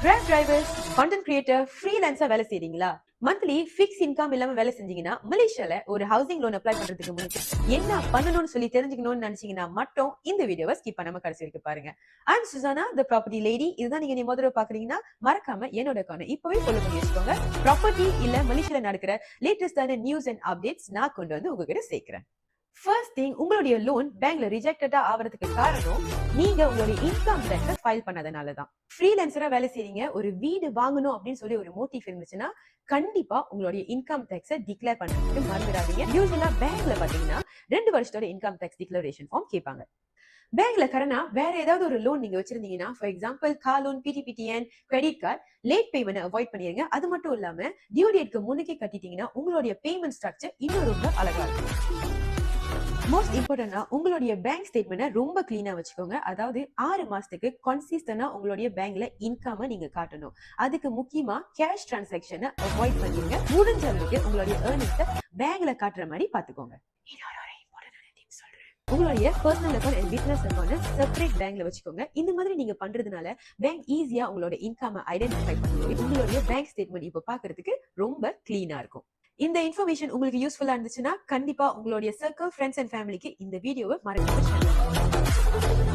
Graph drivers, content creator, ஃப்ரீலான்ஸா வேலை செய்றீங்களா? Monthly fix income இல்லாம வேலை செஞ்சீங்கன்னா, மலேசியால ஒரு ஹவுசிங் லோன் அப்ளை பண்றதுக்கு முன்னாடி என்ன பண்ணணும்னு சொல்லி தெரிஞ்சுக்கணும்னு நினைச்சீங்கன்னா மட்டும் இந்த வீடியோவை ஸ்கிப் பண்ணாம கடைசி வரைக்கும் பாருங்க. I'm Susanna, the property lady. இதுதான் நீங்க முதல்ல பாக்குறீங்கன்னா மறக்காம என்னோட அக்கௌண்ட் இப்பவே ஃபாலோ பண்ணி வச்சுக்கோங்க. ப்ராப்பர்ட்டி இல்ல மலேசியால நடக்கிற லேட்டஸ்டான நியூஸ் அண்ட் அப்டேட்ஸ் நான் கொண்டு வந்து உங்ககிட்ட சேர்க்கிறேன். ஃபர்ஸ்ட் திங், உங்களுடைய லோன் பேங்க்ல ரிஜெக்டடா ஆவறதுக்கு காரணம் நீங்க உங்களுடைய இன்கம் டேக்ஸ ஃபைல் பண்ணாதனால தான். ஃப்ரீலான்சரா வேலை செய்றீங்க, ஒரு வீடு வாங்கணும் அப்படின்னு சொல்லி ஒரு மோட்டிவ் இருந்துச்சுன்னா கண்டிப்பா உங்களுடைய இன்கம் டேக்ஸ டிக்ளேர் பண்றதுக்கு மறந்துடாதீங்க. யூசுவலா பேங்க்ல பாத்தீங்கன்னா 2 வருஷத்தோட இன்கம் டேக்ஸ் டிக்ளரேஷன் ஃபார்ம் கேட்பாங்க. பேங்க்ல கடனா வேற ஏதாவது ஒரு லோன் நீங்க வச்சிருந்தீங்கன்னா, for example car loan, PTPTN, credit card, late payment avoid பண்ணிருங்க. அது மட்டும் இல்லாம டியூ டேட்க்கு முன்னுக்கே கட்டிட்டீங்கன்னா உங்களுடைய பேமெண்ட் ஸ்ட்ரக்சர் இன்னும் ரொம்ப அழகா இருக்கும். மோஸ்ட் இம்பார்ட்டன்டா உங்களுடைய பேங்க் ஸ்டேட்மெண்ட்டை ரொம்ப கிளீனா வச்சுக்கோங்க. அதாவது 6 மாசத்துக்கு கன்சிஸ்டன்டா உங்களுடைய பேங்க்ல இன்கம் நீங்க காட்டணும். அதுக்கு முக்கியமா கேஷ் டிரான்சாக்ஷனை அவாய்ட் பண்ணிருங்க. முடிஞ்ச அளவுக்கு உங்களுடைய ஏர்னிங்ஸை பேங்க்ல காட்டுற மாதிரி பாத்துக்கோங்க. உங்களுடைய personal account and business account separate பேங்க்ல வச்சுக்கோங்க. இந்த மாதிரி நீங்க பண்றதுனால பேங்க் ஈஸியா உங்களோட இன்கம் ஐடென்டிஃபை பண்ணி உங்களுடைய பேங்க் ஸ்டேட்மெண்ட் இப்போ பாக்குறதுக்கு ரொம்ப கிளீனா இருக்கும். இந்த இன்ஃபர்மேஷன் உங்களுக்கு யூஸ்ஃபுல்லா இருந்துச்சுன்னா கண்டிப்பா உங்களுடைய சர்க்கிள், ஃப்ரெண்ட்ஸ் அண்ட் ஃபேமிலிக்கு இந்த வீடியோவை மறக்காம ஷேர் பண்ணுங்க.